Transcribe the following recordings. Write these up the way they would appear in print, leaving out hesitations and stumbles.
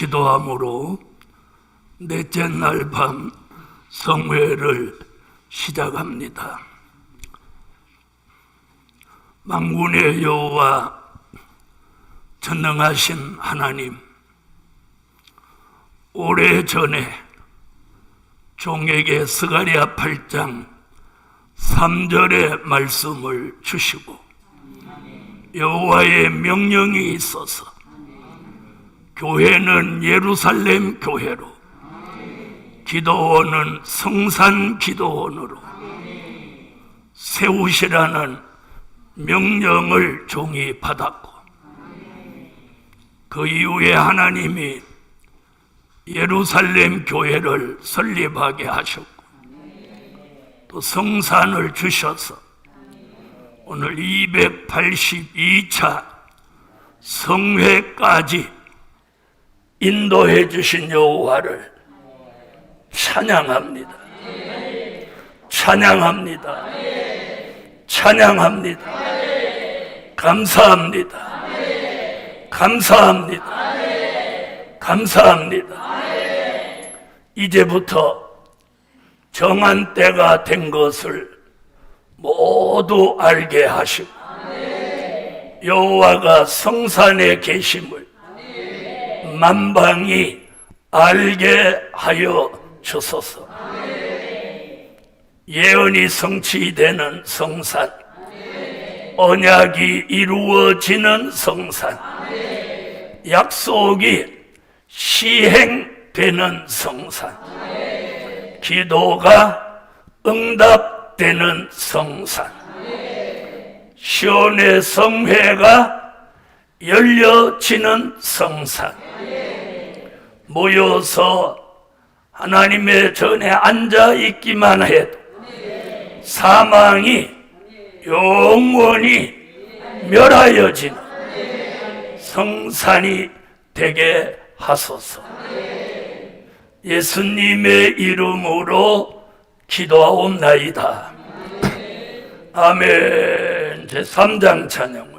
기도함으로 넷째 날 밤 성회를 시작합니다. 만군의 여호와 전능하신 하나님, 오래전에 종에게 스가랴 8장 3절의 말씀을 주시고 여호와의 명령이 있어서 교회는 예루살렘 교회로, 기도원은 성산 기도원으로 세우시라는 명령을 종이 받았고, 그 이후에 하나님이 예루살렘 교회를 설립하게 하셨고 또 성산을 주셔서 오늘 282차 성회까지 인도해 주신 여호와를 찬양합니다. 찬양합니다. 찬양합니다. 감사합니다. 감사합니다. 감사합니다. 이제부터 정한 때가 된 것을 모두 알게 하시고 여호와가 성산에 계심을 만방이 알게 하여 주소서. 예언이 성취되는 성산, 언약이 이루어지는 성산, 약속이 시행되는 성산, 기도가 응답되는 성산, 시온의 성회가 열려지는 성산, 모여서 하나님의 전에 앉아 있기만 해도 사망이 영원히 멸하여지는 성산이 되게 하소서. 예수님의 이름으로 기도하옵나이다. 아멘. 제3장 찬양을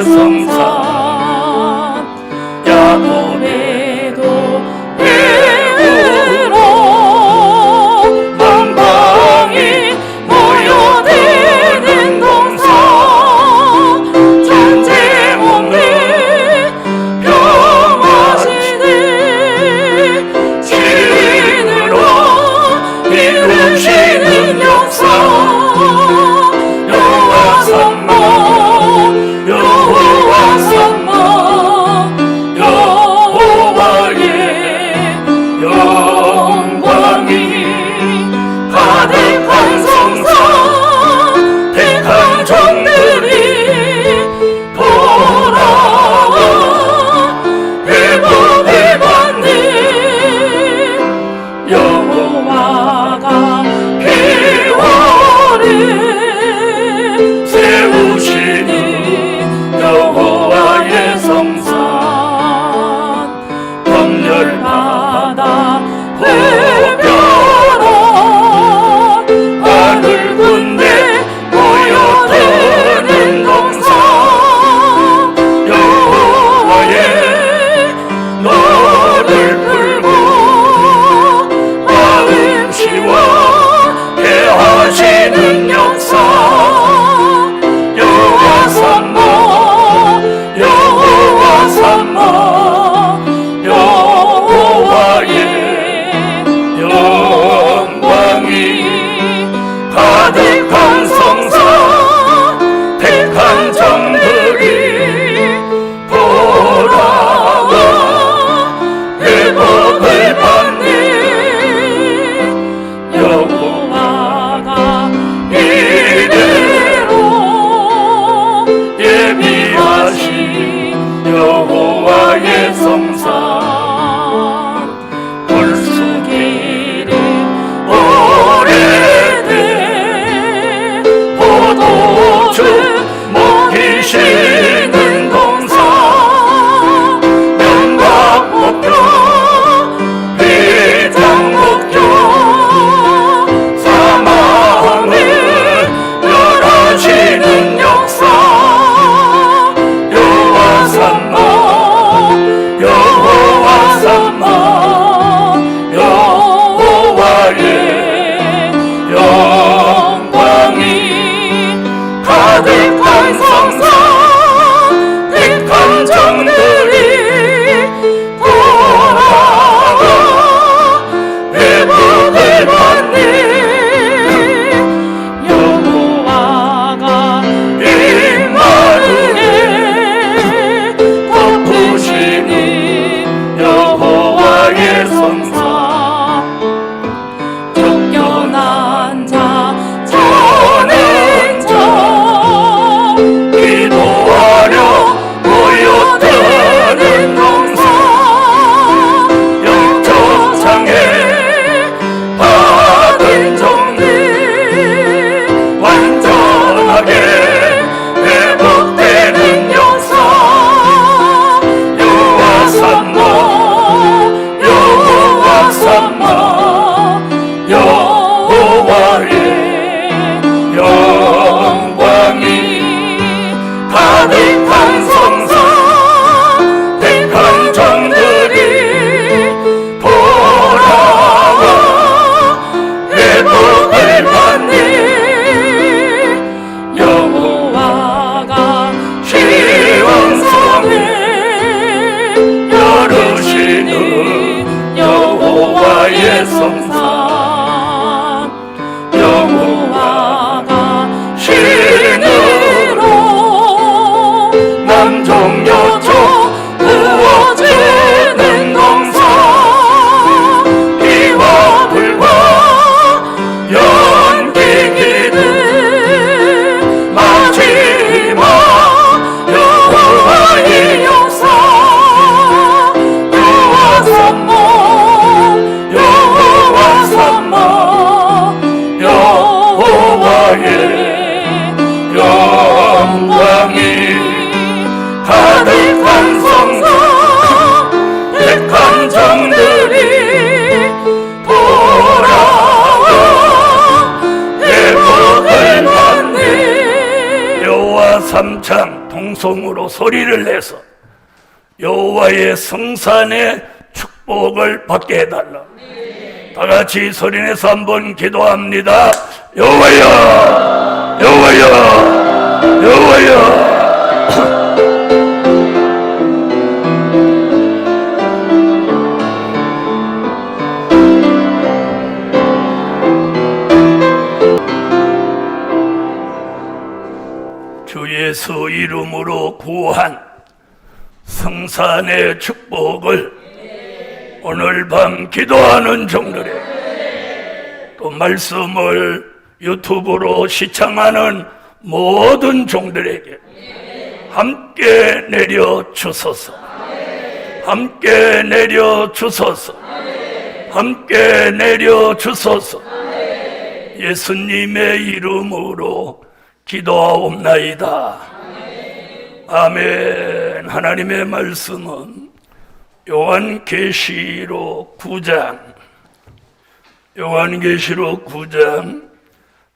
성산 야곱에도 삼창 동성으로 소리를 내서 여호와의 성산의 축복을 받게 해달라. 다 같이 소리내서 한번 기도합니다. 여호와여, 여호와여, 여호와여. 주 예수 이름으로 구한 성산의 축복을 오늘 밤 기도하는 종들에게, 또 말씀을 유튜브로 시청하는 모든 종들에게 함께 내려 주소서. 함께 내려 주소서. 함께 내려 주소서. 예수님의 이름으로 기도하옵나이다. 아멘. 하나님의 말씀은 요한계시록 9장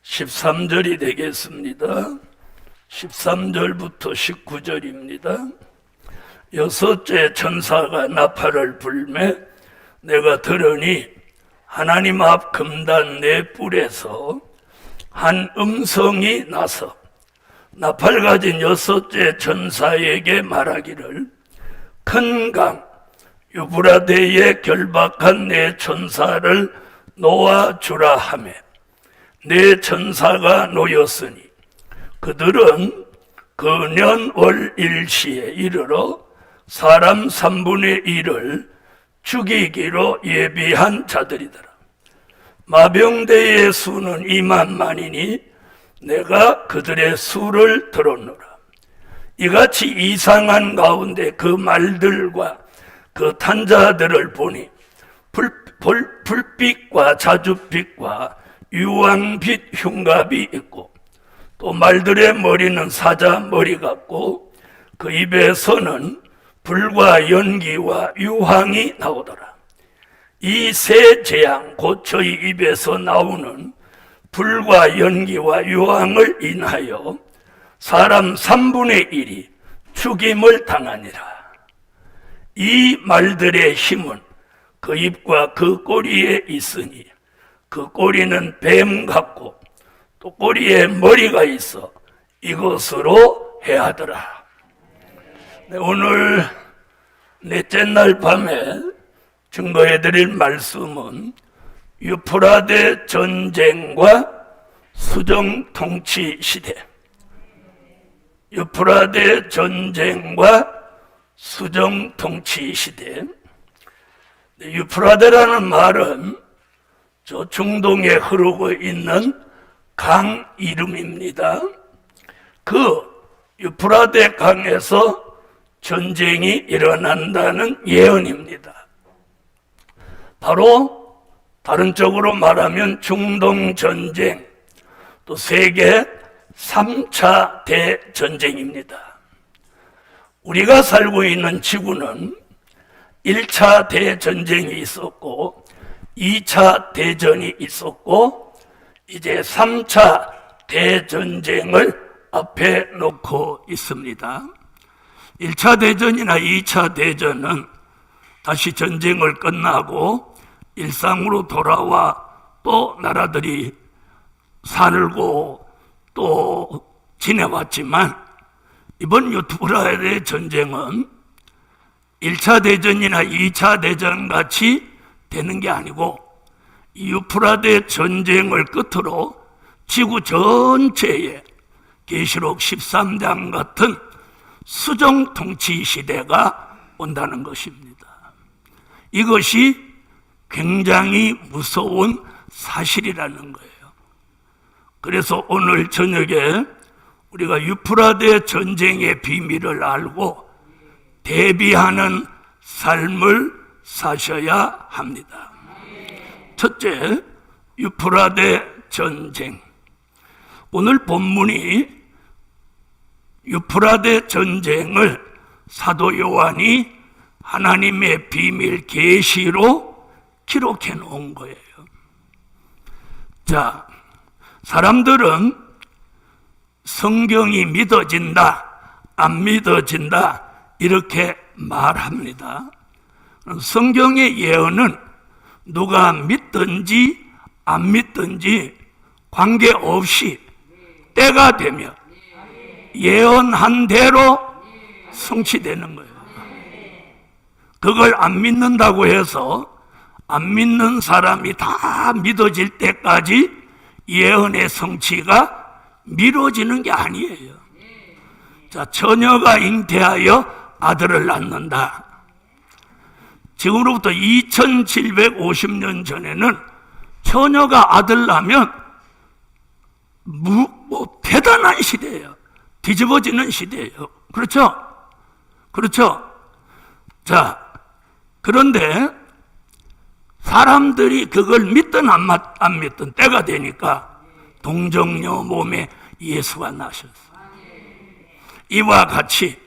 13절이 되겠습니다. 13절부터 19절입니다. 여섯째 천사가 나팔을 불매 내가 들으니 하나님 앞 금단 네 뿔에서 한 음성이 나서 나팔 가진 여섯째 천사에게 말하기를, 큰 강 유브라데에 결박한 네 천사를 놓아주라 하매, 네 천사가 놓였으니 그들은 그년 월 일시에 이르러 사람 3분의 1을 죽이기로 예비한 자들이더라. 마병대의 수는 2만만이니 내가 그들의 수를 들었노라. 이같이 이상한 가운데 그 말들과 그 탄자들을 보니 불빛과 자줏빛과 유황빛 흉갑이 있고, 또 말들의 머리는 사자 머리 같고 그 입에서는 불과 연기와 유황이 나오더라. 이 세 재앙 곧 저희 입에서 나오는 불과 연기와 유황을 인하여 사람 3분의 1이 죽임을 당하니라. 이 말들의 힘은 그 입과 그 꼬리에 있으니 그 꼬리는 뱀 같고 또 꼬리에 머리가 있어 이것으로 해하더라. 오늘 넷째 날 밤에 증거해드릴 말씀은 유프라데 전쟁과 수정 통치 시대. 유프라데 전쟁과 수정 통치 시대. 유프라데라는 말은 저 중동에 흐르고 있는 강 이름입니다. 그 유프라데 강에서 전쟁이 일어난다는 예언입니다. 바로 다른 쪽으로 말하면 중동 전쟁, 또 세계 3차 대전쟁입니다. 우리가 살고 있는 지구는 1차 대전쟁이 있었고 2차 대전이 있었고 이제 3차 대전쟁을 앞에 놓고 있습니다. 1차 대전이나 2차 대전은 다시 전쟁을 끝나고 일상으로 돌아와 또 나라들이 살고 또 지내왔지만, 이번 유프라데 전쟁은 1차 대전이나 2차 대전 같이 되는 게 아니고 이 유프라데 전쟁을 끝으로 지구 전체에 계시록 13장 같은 수정 통치 시대가 온다는 것입니다. 이것이 굉장히 무서운 사실이라는 거예요. 그래서 오늘 저녁에 우리가 유프라데 전쟁의 비밀을 알고 대비하는 삶을 사셔야 합니다. 첫째, 유프라데 전쟁. 오늘 본문이 유프라데 전쟁을 사도 요한이 하나님의 비밀 계시로 기록해 놓은 거예요. 자, 사람들은 성경이 믿어진다, 안 믿어진다 이렇게 말합니다. 성경의 예언은 누가 믿든지 안 믿든지 관계없이 때가 되면 예언한 대로 성취되는 거예요. 그걸 안 믿는다고 해서 안 믿는 사람이 다 믿어질 때까지 예언의 성취가 미뤄지는 게 아니에요. 자, 처녀가 잉태하여 아들을 낳는다. 지금으로부터 2750년 전에는 처녀가 아들 낳으면 대단한 시대예요. 뒤집어지는 시대예요. 그렇죠? 그렇죠? 자, 그런데 사람들이 그걸 믿든 안 믿든 때가 되니까 동정녀 몸에 예수가 나셨어요. 이와 같이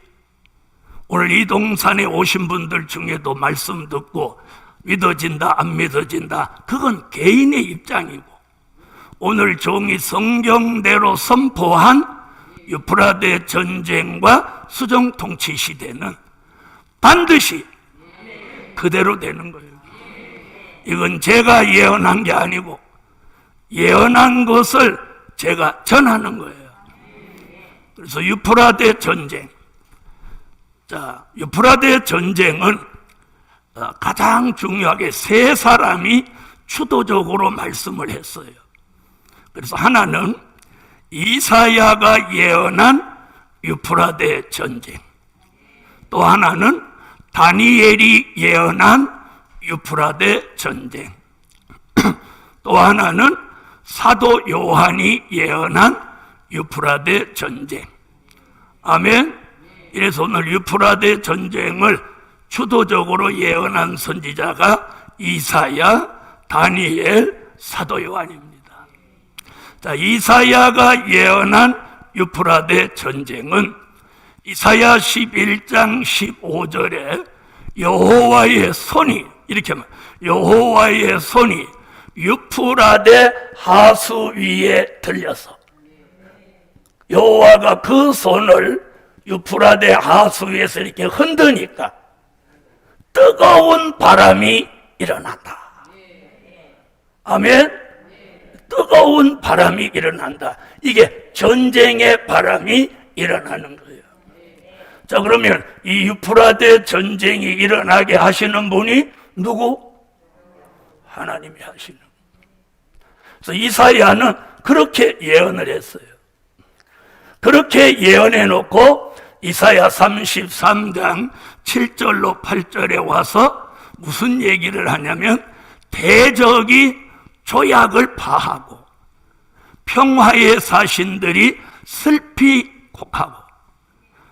오늘 이 동산에 오신 분들 중에도 말씀 듣고 믿어진다 안 믿어진다 그건 개인의 입장이고, 오늘 종이 성경대로 선포한 유프라데 전쟁과 수정 통치 시대는 반드시 그대로 되는 거예요. 이건 제가 예언한 게 아니고 예언한 것을 제가 전하는 거예요. 그래서 유프라데 전쟁, 자, 유프라데 전쟁은 가장 중요하게 세 사람이 주도적으로 말씀을 했어요. 그래서 하나는 이사야가 예언한 유프라데 전쟁, 또 하나는 다니엘이 예언한 유프라데 전쟁, 또 하나는 사도 요한이 예언한 유프라데 전쟁. 아멘. 이래서 오늘 유프라데 전쟁을 주도적으로 예언한 선지자가 이사야, 다니엘, 사도 요한입니다. 자, 이사야가 예언한 유프라데 전쟁은 이사야 11장 15절에 여호와의 손이, 이렇게 말, 여호와의 손이 유프라데 하수 위에 들려서, 여호와가 그 손을 유프라데 하수 위에서 이렇게 흔드니까 뜨거운 바람이 일어난다. 아멘. 뜨거운 바람이 일어난다. 이게 전쟁의 바람이 일어나는 거예요. 자, 그러면 이 유프라데 전쟁이 일어나게 하시는 분이 누구? 하나님이 하시는. 그래서 이사야는 그렇게 예언을 했어요. 그렇게 예언해 놓고 이사야 33장 7절로 8절에 와서 무슨 얘기를 하냐면, 대적이 조약을 파하고 평화의 사신들이 슬피 곡하고,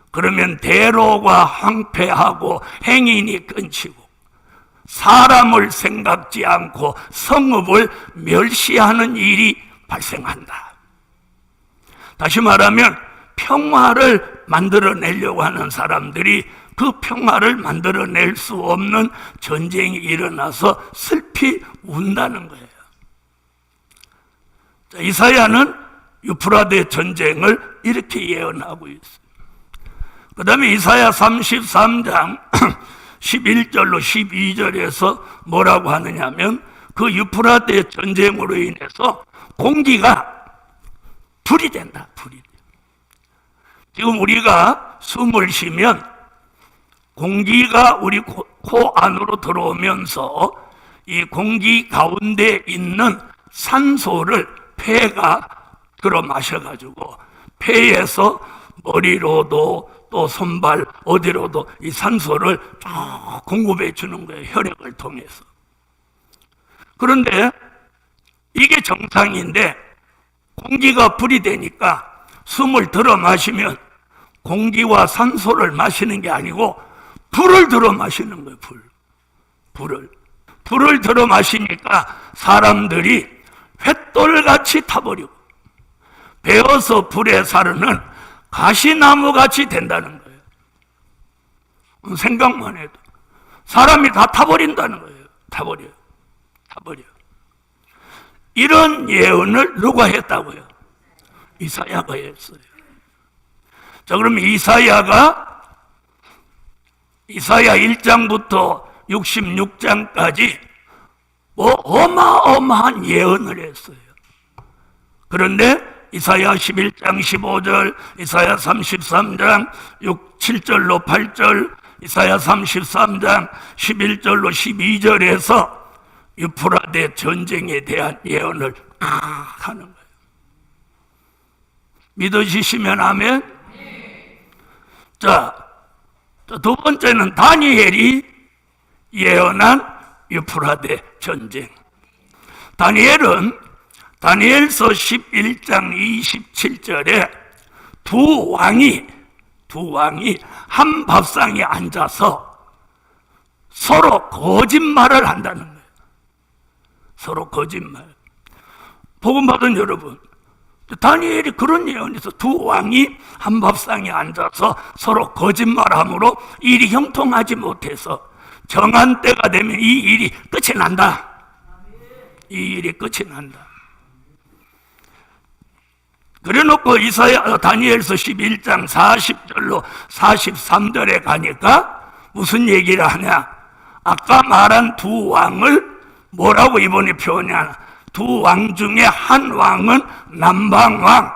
그러면 대로가 황폐하고 행인이 끊치고 사람을 생각지 않고 성읍을 멸시하는 일이 발생한다. 다시 말하면 평화를 만들어내려고 하는 사람들이 그 평화를 만들어낼 수 없는 전쟁이 일어나서 슬피 운다는 거예요. 자, 이사야는 유프라데 전쟁을 이렇게 예언하고 있어요. 그 다음에 이사야 33장 11절로 12절에서 뭐라고 하느냐면, 그 유프라데 전쟁으로 인해서 공기가 불이 된다. 불이. 지금 우리가 숨을 쉬면 공기가 우리 코 안으로 들어오면서 이 공기 가운데 있는 산소를 폐가 들어 마셔가지고 폐에서 머리로도 또 손발 어디로도 이 산소를 쭉 공급해 주는 거예요. 혈액을 통해서. 그런데 이게 정상인데 공기가 불이 되니까 숨을 들어 마시면 공기와 산소를 마시는 게 아니고 불을 들어 마시는 거예요. 불을 들어 마시니까 사람들이 횃돌같이 타버리고 베어서 불에 사르는 가시나무같이 된다는 거예요. 생각만 해도 사람이 다 타버린다는 거예요. 타버려. 이런 예언을 누가 했다고요? 이사야가 했어요. 자, 그럼 이사야 1장부터 66장까지 어마어마한 예언을 했어요. 그런데 이사야 11장 15절, 이사야 33장 7절로 8절, 이사야 33장 11절로 12절에서 유프라데 전쟁에 대한 예언을 하는 거예요. 믿으시면 아멘? 자, 두 번째는 다니엘이 예언한 유프라데 전쟁. 다니엘은 다니엘서 11장 27절에 두 왕이 한 밥상에 앉아서 서로 거짓말을 한다는 거예요. 서로 거짓말. 복음 받은 여러분, 다니엘이 그런 예언에서 두 왕이 한 밥상에 앉아서 서로 거짓말함으로 일이 형통하지 못해서 정한 때가 되면 이 일이 끝이 난다. 이 일이 끝이 난다. 그래놓고 다니엘서 11장 40절로 43절에 가니까 무슨 얘기를 하냐? 아까 말한 두 왕을 뭐라고 이번에 표현하냐? 두 왕 중에 한 왕은 남방왕,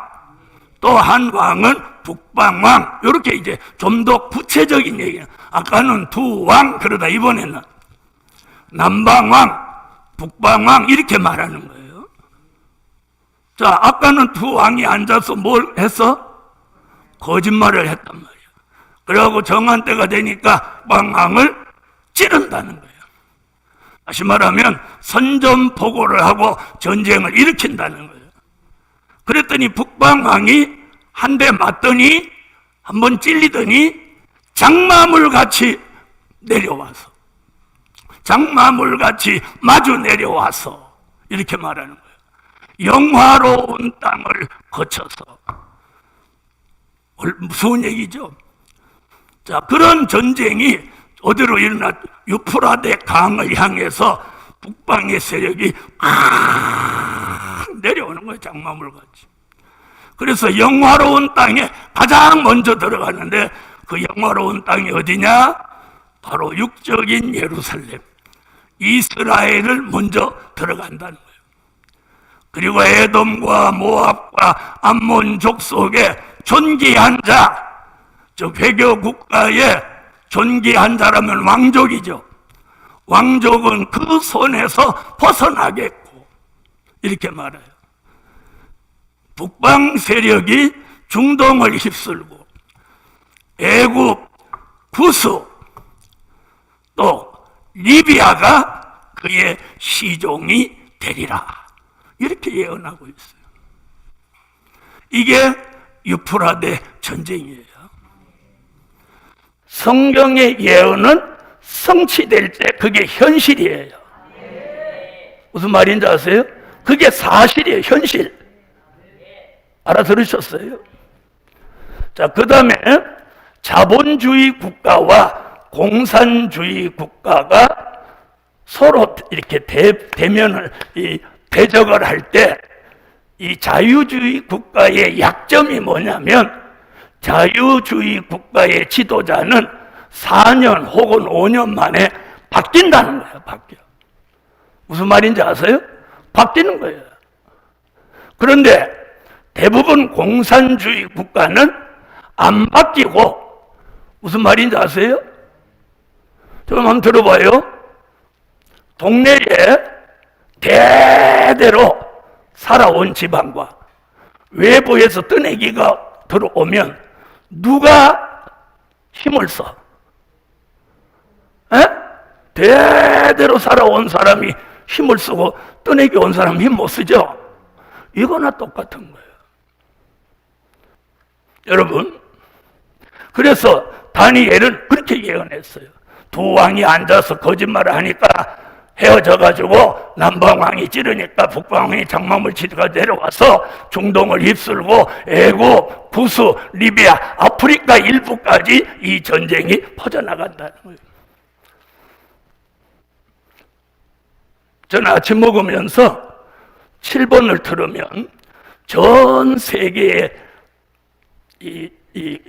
또 한 왕은 북방왕. 이렇게 이제 좀 더 구체적인 얘기예요. 아까는 두 왕, 그러다 이번에는 남방왕, 북방왕 이렇게 말하는 거예요. 자, 아까는 두 왕이 앉아서 뭘 했어? 거짓말을 했단 말이에요. 그러고 정한 때가 되니까 북방왕을 찌른다는 거예요. 다시 말하면 선전포고를 하고 전쟁을 일으킨다는 거예요. 그랬더니 북방왕이 한 대 맞더니 한번 찔리더니 장마물같이 내려와서, 장마물같이 마주 내려와서 이렇게 말하는 거예요. 영화로운 땅을 거쳐서. 무서운 얘기죠. 자, 그런 전쟁이 어디로 일어나? 유프라데 강을 향해서 북방의 세력이 내려오는 거예요. 장마물같이. 그래서 영화로운 땅에 가장 먼저 들어가는데 그 영화로운 땅이 어디냐? 바로 육적인 예루살렘, 이스라엘을 먼저 들어간다는 거예요. 그리고 에돔과 모압과 암몬 족속의 존귀한 자, 즉 회교 국가의 존귀한 자라면 왕족이죠. 왕족은 그 손에서 벗어나겠고 이렇게 말해요. 북방 세력이 중동을 휩쓸고 애굽, 구스, 또 리비아가 그의 시종이 되리라. 이렇게 예언하고 있어요. 이게 유프라데 전쟁이에요. 성경의 예언은 성취될 때 그게 현실이에요. 무슨 말인지 아세요? 그게 사실이에요. 현실. 알아들으셨어요? 자, 그 다음에 자본주의 국가와 공산주의 국가가 서로 이렇게 대면을, 대적을 할 때 이 자유주의 국가의 약점이 뭐냐면 자유주의 국가의 지도자는 4년 혹은 5년 만에 바뀐다는 거예요. 바뀌어. 무슨 말인지 아세요? 바뀌는 거예요. 그런데 대부분 공산주의 국가는 안 바뀌고, 무슨 말인지 아세요? 좀 한번 들어봐요. 동네에 대대로 살아온 집안과 외부에서 뜨내기가 들어오면 누가 힘을 써? 에? 대대로 살아온 사람이 힘을 쓰고 떠내기 온 사람 힘 못 쓰죠? 이거나 똑같은 거예요. 여러분, 그래서 다니엘은 그렇게 예언했어요. 두 왕이 앉아서 거짓말을 하니까 헤어져가지고 남방왕이 찌르니까 북방왕이 장마물 치다가 내려와서 중동을 휩쓸고 애굽, 구스, 리비아, 아프리카 일부까지 이 전쟁이 퍼져나간다는 거예요. 저는 아침 먹으면서 7번을 들으면 전 세계에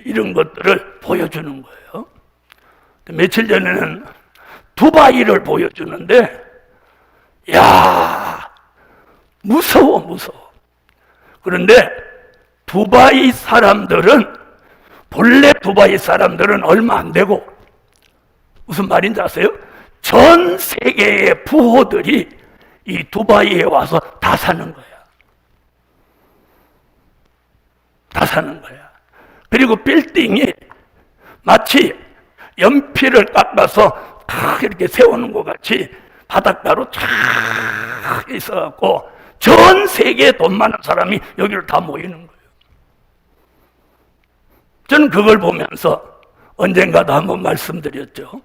이런 것들을 보여주는 거예요. 며칠 전에는 두바이를 보여주는데, 야, 무서워. 그런데 두바이 사람들은, 본래 두바이 사람들은 얼마 안 되고, 무슨 말인지 아세요? 전 세계의 부호들이 이 두바이에 와서 다 사는 거야. 다 사는 거야. 그리고 빌딩이 마치 연필을 깎아서 탁 이렇게 세우는 것 같이 바닷가로 쫙 있어갖고 전 세계에 돈 많은 사람이 여기를 다 모이는 거예요. 저는 그걸 보면서 언젠가도 한번 말씀드렸죠.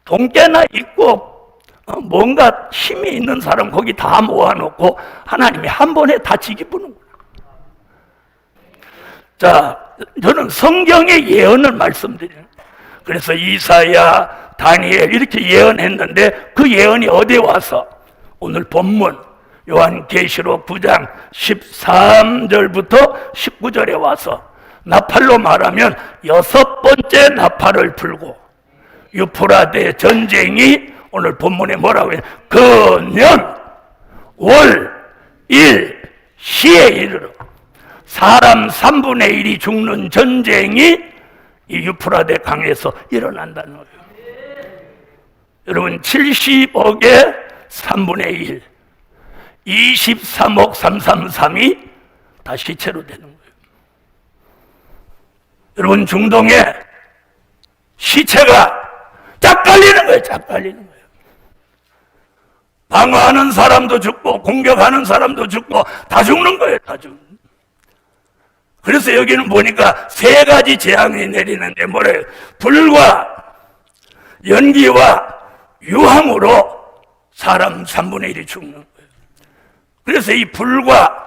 돈 꽤나 있고 뭔가 힘이 있는 사람 거기 다 모아놓고 하나님이 한 번에 다 지기부는 거예요. 자, 저는 성경의 예언을 말씀드려요. 그래서 이사야, 다니엘 이렇게 예언했는데 그 예언이 어디에 와서 오늘 본문 요한계시록 9장 13절부터 19절에 와서 나팔로 말하면 6번째 나팔을 불고 유프라데 전쟁이 오늘 본문에 뭐라고 해요? 그년 월 일 시에 이르러 사람 3분의 1이 죽는 전쟁이 이 유프라데 강에서 일어난다는 거예요. 여러분 70억의 3분의 1 23억 333이 다 시체로 되는 거예요. 여러분 중동에 시체가 쫙 깔리는 거예요. 쫙 깔리는 거예요. 방어하는 사람도 죽고 공격하는 사람도 죽고 다 죽는 거예요. 다 죽는 거예요. 그래서 여기는 보니까 3가지 재앙이 내리는데 뭐래요? 불과 연기와 유황으로 사람 3분의 1이 죽는 거예요. 그래서 이 불과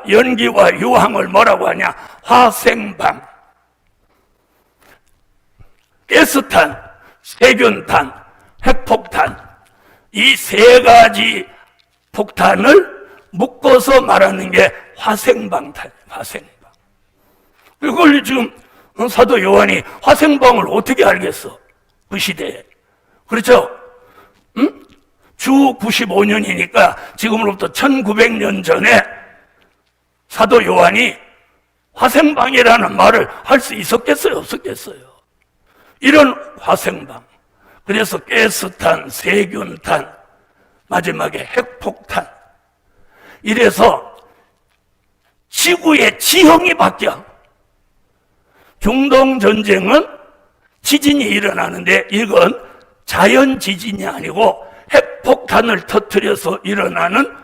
연기와 유황을 뭐라고 하냐? 화생방, 가스탄, 세균탄, 핵폭탄, 이 3가지 폭탄을 묶어서 말하는 게 화생방탄, 화생방. 이걸 지금 사도 요한이 화생방을 어떻게 알겠어? 그 시대에. 그렇죠? 응? 주 95년이니까 지금으로부터 1900년 전에 사도 요한이 화생방이라는 말을 할 수 있었겠어요? 없었겠어요? 이런 화생방. 그래서 가스탄, 세균탄, 마지막에 핵폭탄. 이래서 지구의 지형이 바뀌어. 중동 전쟁은 지진이 일어나는데 이건 자연 지진이 아니고 핵폭탄을 터뜨려서 일어나는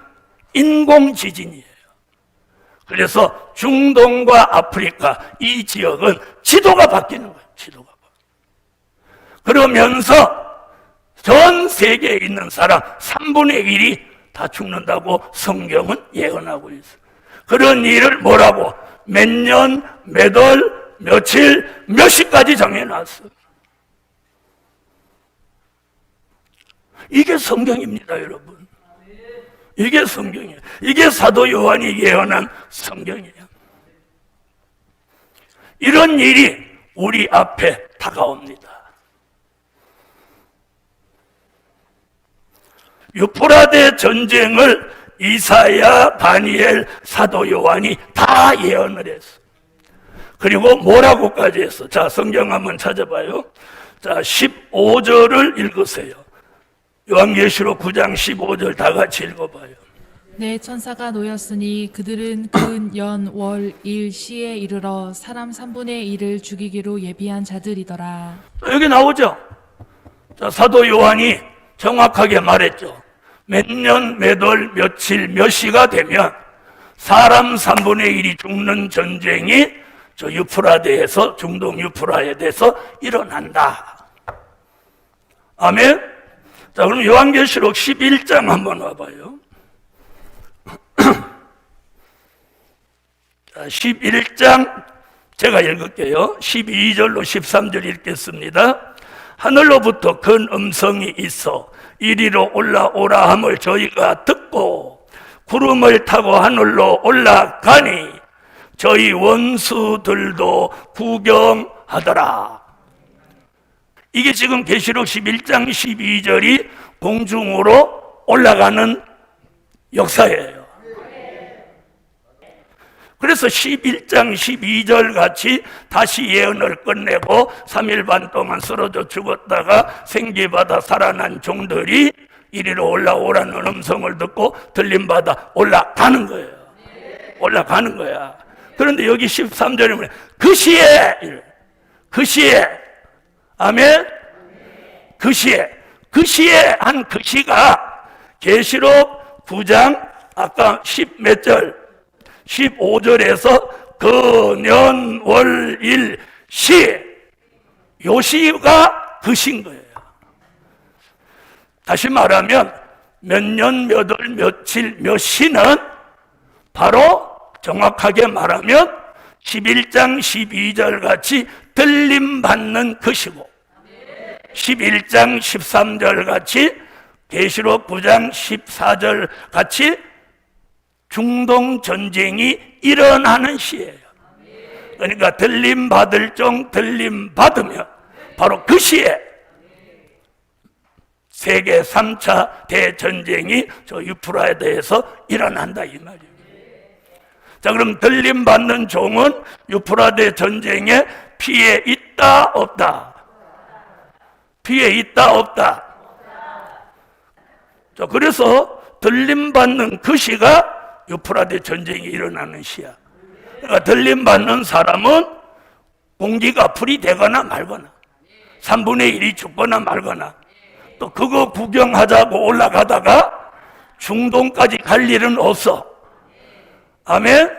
인공 지진이에요. 그래서 중동과 아프리카 이 지역은 지도가 바뀌는 거예요. 지도가. 그러면서 전 세계에 있는 사람 3분의 1이 다 죽는다고 성경은 예언하고 있어요. 그런 일을 뭐라고? 몇 년, 몇 월, 며칠, 몇 시까지 정해놨어요. 이게 성경입니다, 여러분. 이게 성경이에요. 이게 사도 요한이 예언한 성경이에요. 이런 일이 우리 앞에 다가옵니다. 유프라데 전쟁을 이사야, 다니엘, 사도 요한이 다 예언을 했어. 그리고 뭐라고까지 했어? 자, 성경 한번 찾아봐요. 자, 15절을 읽으세요. 요한계시록 9장 15절 다 같이 읽어봐요. 내 천사가 놓였으니 그들은 근, 연, 월, 일, 시에 이르러 사람 3분의 1을 죽이기로 예비한 자들이더라. 여기 나오죠? 자, 사도 요한이 정확하게 말했죠. 몇 년, 몇 월, 며칠, 몇 시가 되면 사람 3분의 1이 죽는 전쟁이 저 유프라데에서, 중동 유프라데에서 일어난다. 아멘? 자, 그럼 요한계시록 11장 한번 와봐요. 자, 11장 제가 읽을게요. 12절로 13절 읽겠습니다. 하늘로부터 큰 음성이 있어 이리로 올라오라 함을 저희가 듣고 구름을 타고 하늘로 올라가니 저희 원수들도 구경하더라. 이게 지금 계시록 11장 12절이 공중으로 올라가는 역사예요. 그래서 11장 12절 같이 다시 예언을 끝내고 3일 반 동안 쓰러져 죽었다가 생기받아 살아난 종들이 이리로 올라오라는 음성을 듣고 들림받아 올라가는 거예요. 올라가는 거야. 그런데 여기 13절에 보면 그 시에, 아멘? 그 시에 한 그 시가 계시록 9장 아까 10몇 절 15절에서 근연월일 시, 요 시가 그 시인 거예요. 다시 말하면 몇 년, 몇 월, 며칠, 몇 시는 바로 정확하게 말하면 11장 12절 같이 들림받는 그 시고 11장 13절 같이 계시록 9장 14절 같이 중동 전쟁이 일어나는 시예요. 그러니까 들림받을 종 들림받으면 바로 그 시에 세계 3차 대전쟁이 저 유프라데에서 일어난다 이 말이에요. 자, 그럼 들림받는 종은 유프라데 전쟁에 피해 있다 없다? 피해 있다 없다? 자, 그래서 들림받는 그 시가 유프라데 전쟁이 일어나는 시야. 그러니까 들림받는 사람은 공기가 불이 되거나 말거나 3분의 1이 죽거나 말거나 또 그거 구경하자고 올라가다가 중동까지 갈 일은 없어. 아멘?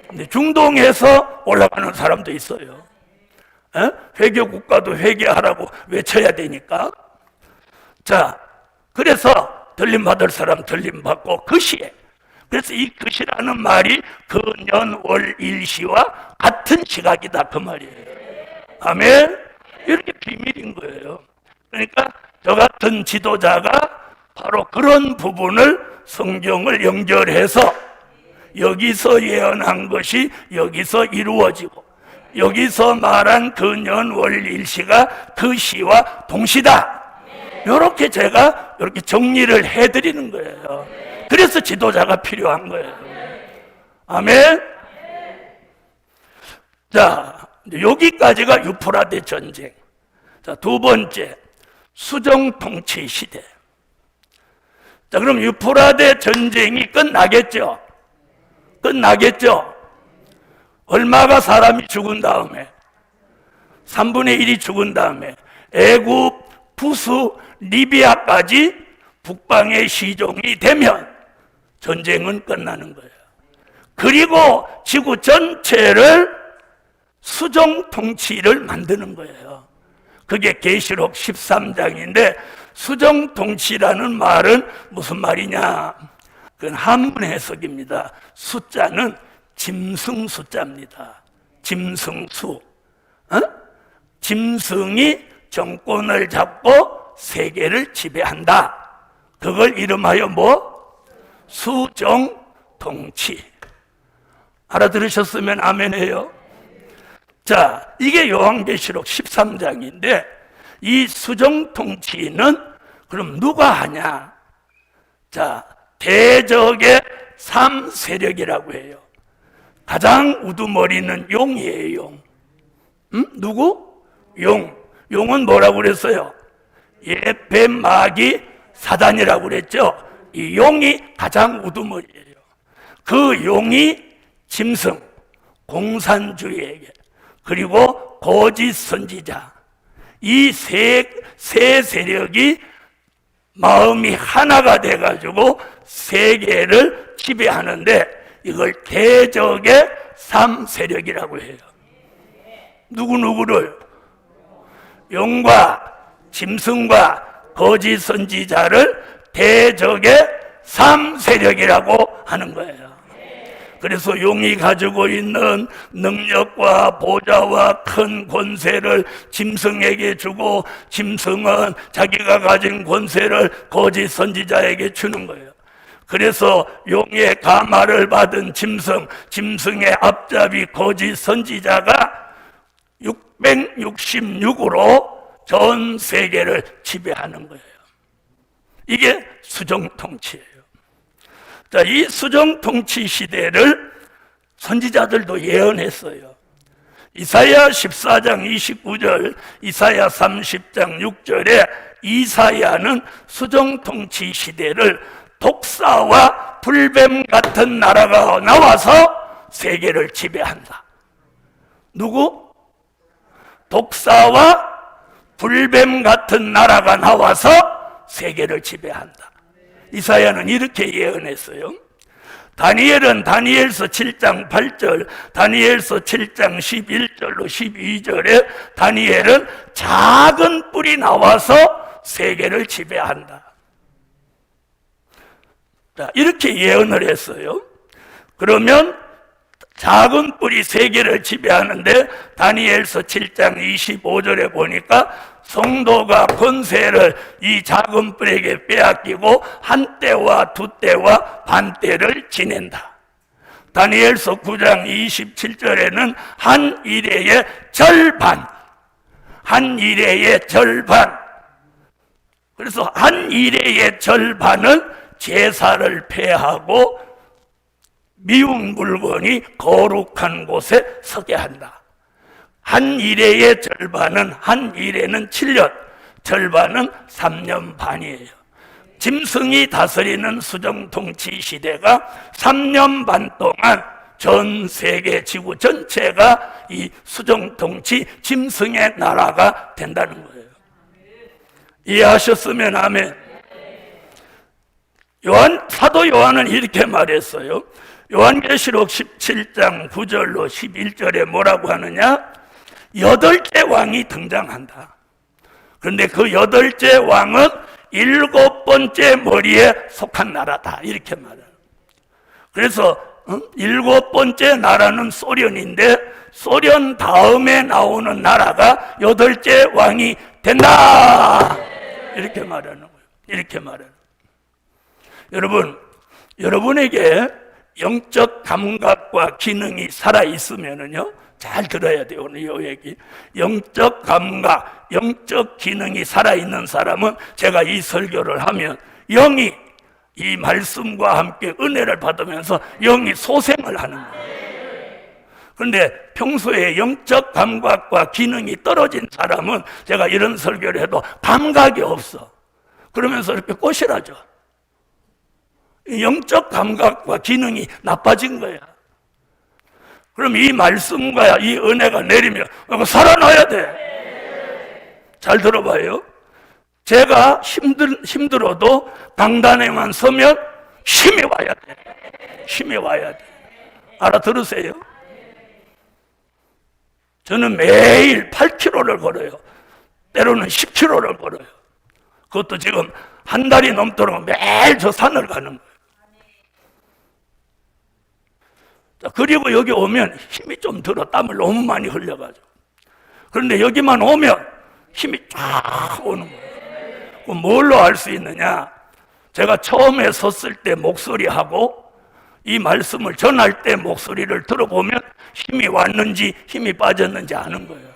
근데 중동에서 올라가는 사람도 있어요. 회개 국가도 회개하라고 외쳐야 되니까. 자, 그래서 들림받을 사람 들림받고 그 시에, 그래서 이 그 시라는 말이 근연월 일시와 같은 시각이다 그 말이에요. 아멘? 이렇게 비밀인 거예요. 그러니까 저 같은 지도자가 바로 그런 부분을 성경을 연결해서 여기서 예언한 것이 여기서 이루어지고 여기서 말한 근연월 일시가 그 시와 동시다. 이렇게 제가 이렇게 정리를 해드리는 거예요. 그래서 지도자가 필요한 거예요. 아멘? 자, 여기까지가 유프라데 전쟁. 자, 두 번째, 수정 통치 시대. 자, 그럼 유프라데 전쟁이 끝나겠죠? 끝나겠죠? 얼마가 사람이 죽은 다음에 3분의 1이 죽은 다음에 애굽, 부수, 리비아까지 북방의 시종이 되면 전쟁은 끝나는 거예요. 그리고 지구 전체를 수정 통치를 만드는 거예요. 그게 계시록 13장인데 수정 통치라는 말은 무슨 말이냐? 그건 한문 해석입니다. 숫자는 짐승 숫자입니다. 짐승수. 짐승이 정권을 잡고 세계를 지배한다. 그걸 이름하여 뭐? 수정 통치. 알아들으셨으면 아멘 해요. 자, 이게 요한계시록 13장인데 이 수정 통치는 그럼 누가 하냐? 자, 대적의 3세력이라고 해요. 가장 우두머리는 용이에요, 용. 누구? 용. 용은 뭐라고 그랬어요? 뱀, 마귀, 사단이라고 그랬죠? 이 용이 가장 우두머리예요. 그 용이 짐승, 공산주의에게, 그리고 거짓 선지자, 이 세 세력이 마음이 하나가 돼가지고 세계를 지배하는데 이걸 대적의 3세력이라고 해요. 누구누구를? 용과 짐승과 거짓 선지자를 대적의 3세력이라고 하는 거예요. 그래서 용이 가지고 있는 능력과 보좌와 큰 권세를 짐승에게 주고 짐승은 자기가 가진 권세를 거짓 선지자에게 주는 거예요. 그래서 용의 가마를 받은 짐승, 짐승의 앞잡이 거짓 선지자가 666으로 전 세계를 지배하는 거예요. 이게 수정통치예요. 자, 이 수정통치 시대를 선지자들도 예언했어요. 이사야 14장 29절, 이사야 30장 6절에 이사야는 수정통치 시대를 독사와 불뱀 같은 나라가 나와서 세계를 지배한다. 누구? 독사와 불뱀 같은 나라가 나와서 세계를 지배한다. 이사야는 이렇게 예언했어요. 다니엘은 다니엘서 7장 8절, 다니엘서 7장 11절로 12절에 다니엘은 작은 뿔이 나와서 세계를 지배한다. 자, 이렇게 예언을 했어요. 그러면 작은 뿔이 세계를 지배하는데 다니엘서 7장 25절에 보니까 성도가 권세를 이 작은 뿔에게 빼앗기고 한 때와 두 때와 반 때를 지낸다. 다니엘서 9장 27절에는 한 일회의 절반, 한 일회의 절반. 그래서 한 일회의 절반은 제사를 폐하고 미운 물건이 거룩한 곳에 서게 한다. 한 일회의 절반은, 한 일회는 7년, 절반은 3년 반이에요. 짐승이 다스리는 수정통치 시대가 3년 반 동안 전 세계 지구 전체가 이 수정통치 짐승의 나라가 된다는 거예요. 이해하셨으면 아멘. 사도 요한은 이렇게 말했어요. 요한계시록 17장 9절로 11절에 뭐라고 하느냐? 8째 왕이 등장한다. 그런데 그 8째 왕은 7번째 머리에 속한 나라다. 이렇게 말해요. 그래서 7번째 나라는 소련인데 소련 다음에 나오는 나라가 8째 왕이 된다. 이렇게 말하는 거예요. 이렇게 말하는 거예요. 여러분, 여러분에게 영적 감각과 기능이 살아있으면은요, 잘 들어야 돼요, 오늘 이 얘기. 영적 감각, 영적 기능이 살아있는 사람은 제가 이 설교를 하면 영이 이 말씀과 함께 은혜를 받으면서 영이 소생을 하는 거예요. 그런데 평소에 영적 감각과 기능이 떨어진 사람은 제가 이런 설교를 해도 감각이 없어. 그러면서 이렇게 꼬시라죠. 영적 감각과 기능이 나빠진 거야. 그럼 이 말씀과 이 은혜가 내리면 살아나야 돼. 잘 들어봐요. 제가 힘들어도 강단에만 서면 힘이 와야 돼. 힘이 와야 돼. 알아들으세요? 저는 매일 8km를 걸어요. 때로는 10km를 걸어요. 그것도 지금 한 달이 넘도록 매일 저 산을 가는 거예요. 그리고 여기 오면 힘이 좀 들어. 땀을 너무 많이 흘려가지고. 그런데 여기만 오면 힘이 쫙 오는 거예요. 그럼 뭘로 알 수 있느냐? 제가 처음에 섰을 때 목소리하고 이 말씀을 전할 때 목소리를 들어보면 힘이 왔는지 힘이 빠졌는지 아는 거예요.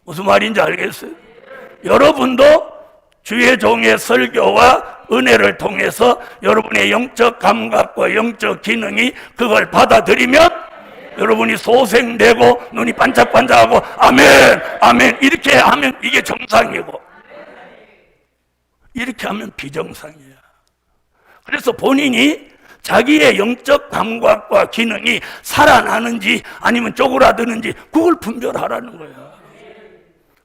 무슨 말인지 알겠어요? 여러분도 주의 종의 설교와 은혜를 통해서 여러분의 영적 감각과 영적 기능이 그걸 받아들이면 여러분이 소생되고 눈이 반짝반짝하고 아멘, 아멘 이렇게 하면 이게 정상이고 이렇게 하면 비정상이야. 그래서 본인이 자기의 영적 감각과 기능이 살아나는지 아니면 쪼그라드는지 그걸 분별하라는 거야.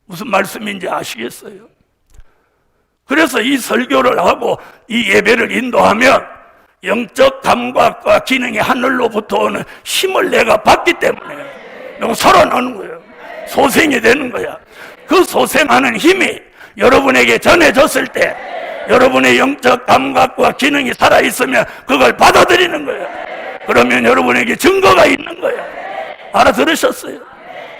무슨 말씀인지 아시겠어요? 그래서 이 설교를 하고 이 예배를 인도하면 영적 감각과 기능이 하늘로부터 오는 힘을 내가 받기 때문에 내가 살아나는 거예요. 소생이 되는 거야. 그 소생하는 힘이 여러분에게 전해졌을 때 여러분의 영적 감각과 기능이 살아있으면 그걸 받아들이는 거예요. 그러면 여러분에게 증거가 있는 거예요. 알아들으셨어요?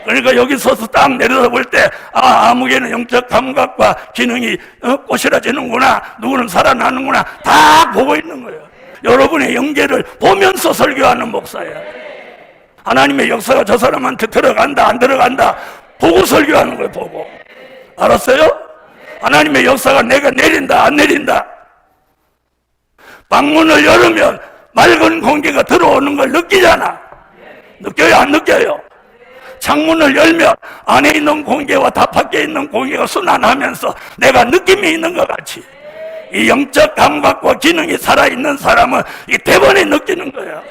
그러니까 여기 서서 딱 내려다볼 때 아무개는 영적 감각과 기능이 꼬시라지는구나, 누구는 살아나는구나 다 보고 있는 거예요. 여러분의 영계를 보면서 설교하는 목사야. 하나님의 역사가 저 사람한테 들어간다 안 들어간다 보고 설교하는 거예요. 보고. 알았어요? 하나님의 역사가 내가 내린다 안 내린다. 방문을 열으면 맑은 공기가 들어오는 걸 느끼잖아. 느껴요 안 느껴요? 창문을 열면 안에 있는 공기와 다 밖에 있는 공기가 순환하면서 내가 느낌이 있는 것 같이 이 영적 감각과 기능이 살아있는 사람은 이 대번에 느끼는 거야.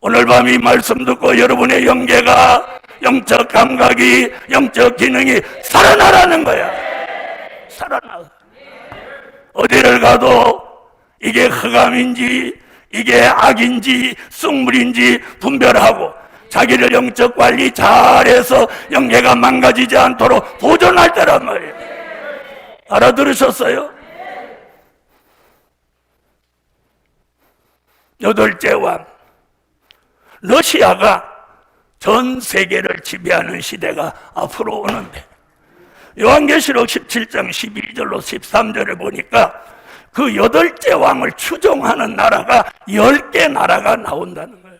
오늘 밤 이 말씀 듣고 여러분의 영계가, 영적 감각이, 영적 기능이 살아나라는 거야. 살아나. 어디를 가도 이게 흑암인지 이게 악인지 쑥물인지 분별하고 자기를 영적 관리 잘해서 영계가 망가지지 않도록 보존할 때란 말이에요. 알아들으셨어요? 여덟째 왕. 러시아가 전 세계를 지배하는 시대가 앞으로 오는데 요한계시록 17장 12절로 13절에 보니까 그 여덟째 왕을 추종하는 나라가 10개 나라가 나온다는 거예요.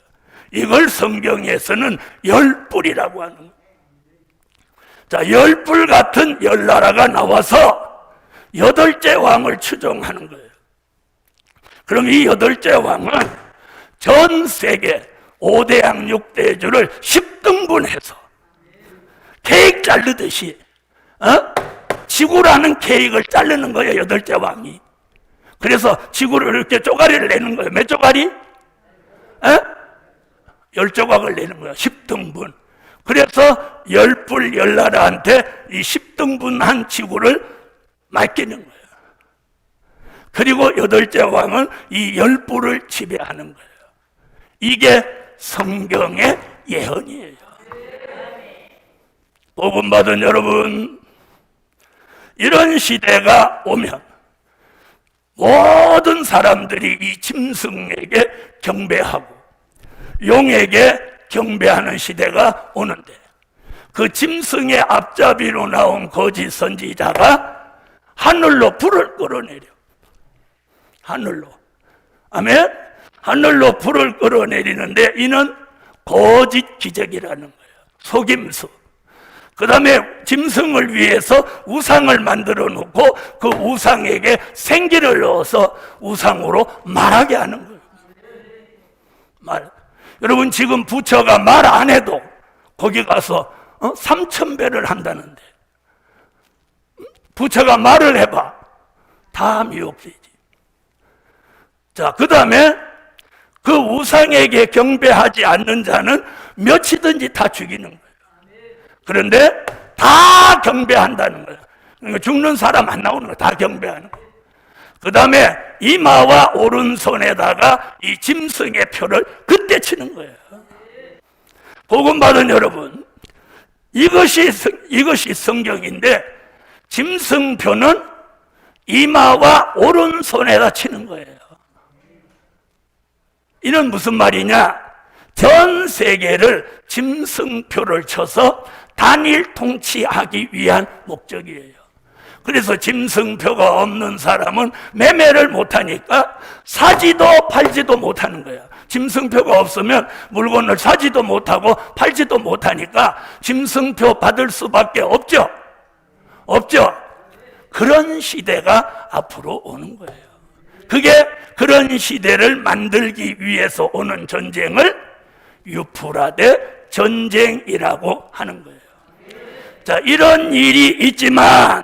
이걸 성경에서는 열뿔이라고 하는 거예요. 자, 열뿔 같은 10나라가 나와서 여덟째 왕을 추종하는 거예요. 그럼 이 여덟째 왕은 전 세계 5대양 6대주를 10등분해서 케이크 자르듯이 지구라는 케이크를 자르는 거예요. 여덟째 왕이. 그래서 지구를 이렇게 쪼가리를 내는 거예요. 몇 쪼가리? 10조각을 내는 거예요. 10등분. 그래서 열뿔 10나라한테 이 10등분한 지구를 맡기는 거예요. 그리고 여덟째 왕은 이 열뿔을 지배하는 거예요. 이게 성경의 예언이에요. 복음받은 여러분, 이런 시대가 오면 모든 사람들이 이 짐승에게 경배하고 용에게 경배하는 시대가 오는데 그 짐승의 앞잡이로 나온 거짓 선지자가 하늘로 불을 끌어내려. 하늘로. 아멘? 하늘로 불을 끌어내리는데 이는 거짓 기적이라는 거예요. 속임수. 그 다음에 짐승을 위해서 우상을 만들어 놓고 그 우상에게 생기를 넣어서 우상으로 말하게 하는 거예요. 말. 여러분 지금 부처가 말 안 해도 거기 가서 3,000배를 한다는데 부처가 말을 해봐. 다 미혹되지. 자, 그 다음에 그 우상에게 경배하지 않는 자는 몇이든지 다 죽이는 거예요. 그런데 다 경배한다는 거예요. 그러니까 죽는 사람 안 나오는 거예요. 다 경배하는 거예요. 그 다음에 이마와 오른손에다가 이 짐승의 표를 그때 치는 거예요. 복음받은 여러분, 이것이 성경인데 짐승표는 이마와 오른손에다 치는 거예요. 이는 무슨 말이냐? 전 세계를 짐승표를 쳐서 단일 통치하기 위한 목적이에요. 그래서 짐승표가 없는 사람은 매매를 못하니까 사지도 팔지도 못하는 거야. 짐승표가 없으면 물건을 사지도 못하고 팔지도 못하니까 짐승표 받을 수밖에 없죠. 없죠. 그런 시대가 앞으로 오는 거예요. 그게 그런 시대를 만들기 위해서 오는 전쟁을 유프라데 전쟁이라고 하는 거예요. 자, 이런 일이 있지만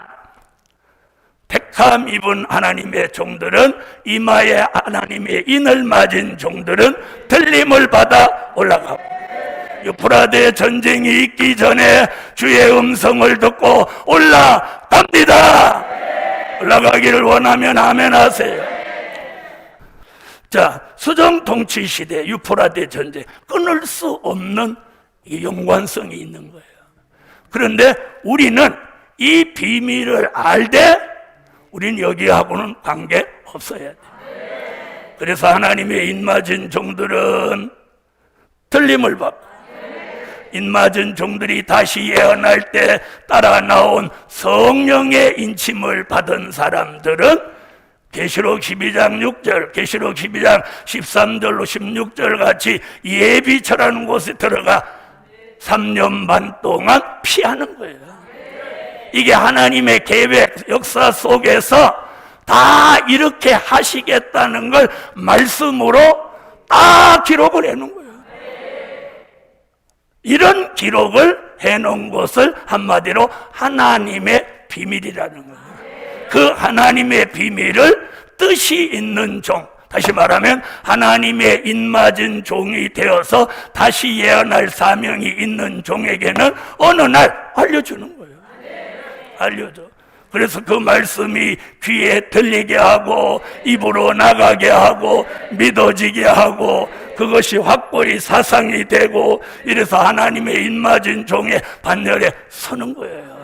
택함 입은 하나님의 종들은, 이마에 하나님의 인을 맞은 종들은 들림을 받아 올라가고, 유프라데 전쟁이 있기 전에 주의 음성을 듣고 올라갑니다. 올라가기를 원하면 아멘 하세요. 자, 수정 통치 시대 유프라데 전쟁, 끊을 수 없는 이 연관성이 있는 거예요. 그런데 우리는 이 비밀을 알되 우리는 여기하고는 관계 없어야 돼. 그래서 하나님의 인맞은 종들은 틀림을 받고, 인맞은 종들이 다시 예언할 때 따라 나온 성령의 인침을 받은 사람들은 계시록 12장 6절, 계시록 12장 13절로 16절 같이 예비처라는 곳에 들어가 3년 반 동안 피하는 거예요. 이게 하나님의 계획, 역사 속에서 다 이렇게 하시겠다는 걸 말씀으로 다 기록을 해놓은 거예요. 이런 기록을 해놓은 것을 한마디로 하나님의 비밀이라는 거예요. 그 하나님의 비밀을 뜻이 있는 종, 다시 말하면 하나님의 입맞은 종이 되어서 다시 예언할 사명이 있는 종에게는 어느 날 알려주는 거예요. 알려줘. 그래서 그 말씀이 귀에 들리게 하고 입으로 나가게 하고 믿어지게 하고 그것이 확고히 사상이 되고 이래서 하나님의 입맞은 종의 반열에 서는 거예요.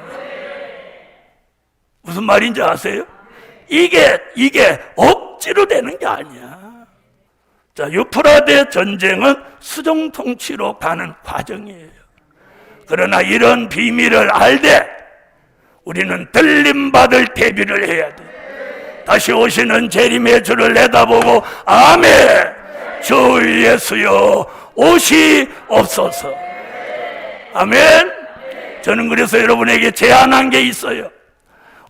무슨 말인지 아세요? 이게 억지로 되는 게 아니야. 자, 유프라데 전쟁은 수종 통치로 가는 과정이에요. 그러나 이런 비밀을 알되 우리는 들림받을 대비를 해야 돼. 다시 오시는 재림의 주를 내다보고 아멘, 주 예수여 오시옵소서. 아멘. 저는 그래서 여러분에게 제안한 게 있어요.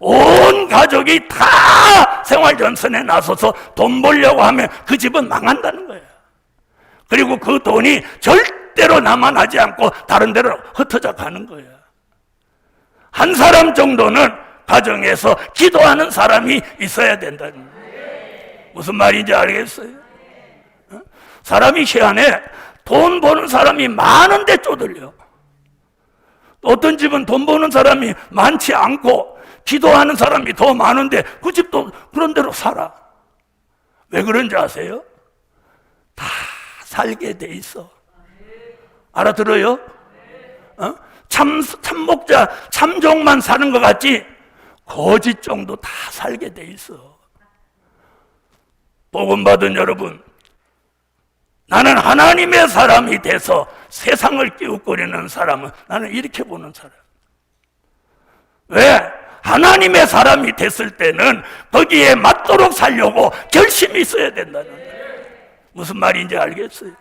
온 가족이 다 생활전선에 나서서 돈 벌려고 하면 그 집은 망한다는 거예요. 그리고 그 돈이 절대로 남아나지 않고 다른 데로 흩어져 가는 거예요. 한 사람 정도는 가정에서 기도하는 사람이 있어야 된다는 거예요. 무슨 말인지 알겠어요? 사람이 희한해. 돈 버는 사람이 많은데 쪼들려. 어떤 집은 돈 버는 사람이 많지 않고 기도하는 사람이 더 많은데 그 집도 그런 대로 살아. 왜 그런지 아세요? 다 살게 돼 있어. 알아들어요? 참목자, 참종만 사는 것 같지 거짓종도 다 살게 돼 있어. 복음 받은 여러분, 나는 하나님의 사람이 돼서 세상을 끼웃거리는 사람은 나는 이렇게 보는 사람. 왜? 하나님의 사람이 됐을 때는 거기에 맞도록 살려고 결심이 있어야 된다는 거예요. 무슨 말인지 알겠어요?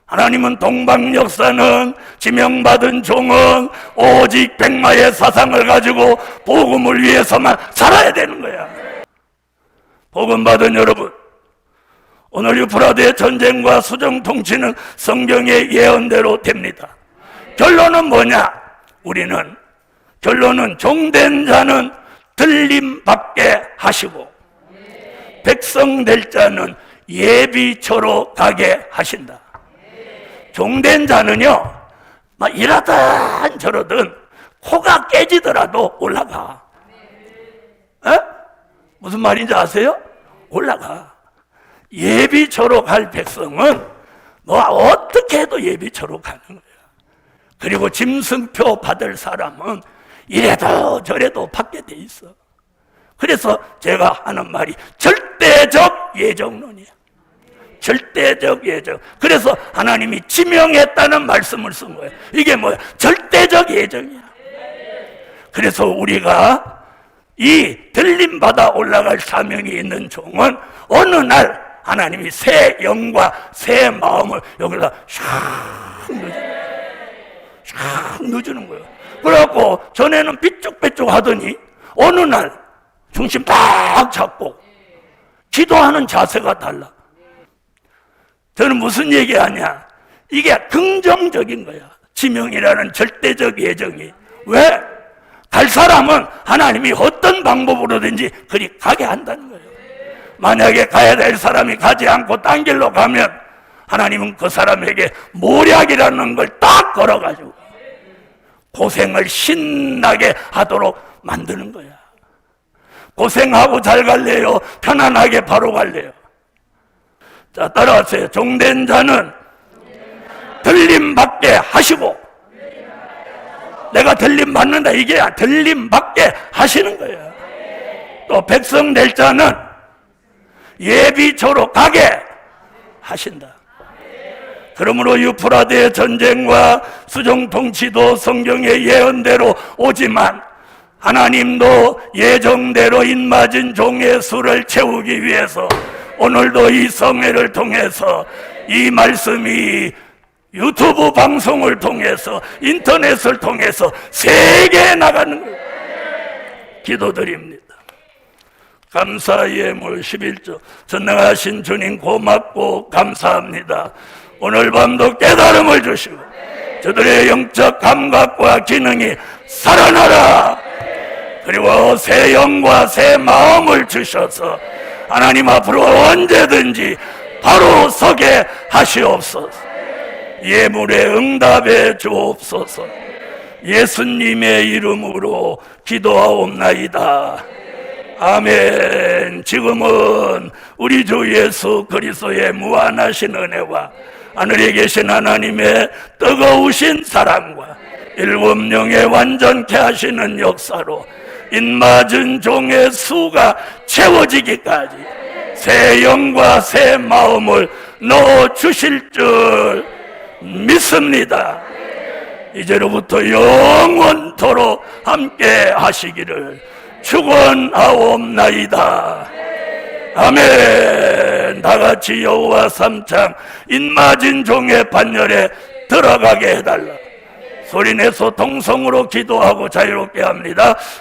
하나님은 동방 역사는 지명받은 종은 오직 백마의 사상을 가지고 복음을 위해서만 살아야 되는 거야. 복음 받은 여러분, 오늘 유프라데 전쟁과 수정 통치는 성경의 예언대로 됩니다. 결론은 뭐냐? 결론은 종된 자는 들림 받게 하시고 백성 될 자는 예비처로 가게 하신다. 종된 자는요, 막 이러든 저러든 코가 깨지더라도 올라가. 무슨 말인지 아세요? 올라가. 예비처로 갈 백성은 뭐 어떻게 해도 예비처로 가는 거야. 그리고 짐승표 받을 사람은 이래도 저래도 받게 돼 있어. 그래서 제가 하는 말이 절대적 예정론이야. 절대적 예정. 그래서 하나님이 지명했다는 말씀을 쓴 거예요. 이게 뭐야? 절대적 예정이야. 그래서 우리가 이 들림받아 올라갈 사명이 있는 종은 어느 날 하나님이 새 영과 새 마음을 여기다 샥 넣어주는 거예요. 그래갖고 전에는 삐쭉삐쭉 하더니 어느 날 중심 딱 잡고 기도하는 자세가 달라. 저는 무슨 얘기하냐? 이게 긍정적인 거야. 지명이라는 절대적 예정이. 왜? 갈 사람은 하나님이 어떤 방법으로든지 그리 가게 한다는 거예요. 만약에 가야 될 사람이 가지 않고 딴 길로 가면 하나님은 그 사람에게 모략이라는 걸 딱 걸어가지고 고생을 신나게 하도록 만드는 거야. 고생하고 잘 갈래요? 편안하게 바로 갈래요? 자, 따라하세요. 종된 자는 들림받게 하시고, 내가 들림받는다, 이게 들림받게 하시는 거예요. 또 백성 될 자는 예비처로 가게 하신다. 그러므로 유프라데 전쟁과 수종 통치도 성경의 예언대로 오지만 하나님도 예정대로 입맞은 종의 수를 채우기 위해서 오늘도 이 성회를 통해서 이 말씀이 유튜브 방송을 통해서 인터넷을 통해서 세계에 나가는 걸 기도드립니다. 감사 예물 11조 전능하신 주님 고맙고 감사합니다. 오늘 밤도 깨달음을 주시고 저들의 영적 감각과 기능이 살아나라. 그리고 새 영과 새 마음을 주셔서 하나님 앞으로 언제든지 바로 서게 하시옵소서. 예물에 응답해 주옵소서. 예수님의 이름으로 기도하옵나이다. 아멘. 지금은 우리 주 예수 그리스도의 무한하신 은혜와 하늘에 계신 하나님의 뜨거우신 사랑과 일곱 영의 완전케 하시는 역사로 입맞은 종의 수가 채워지기까지 새 영과 새 마음을 넣어 주실 줄 믿습니다. 이제로부터 영원토록 함께 하시기를 축원하옵나이다. 아멘. 다 같이 여호와 삼창 입맞은 종의 반열에 들어가게 해달라. 소리내서 동성으로 기도하고 자유롭게 합니다.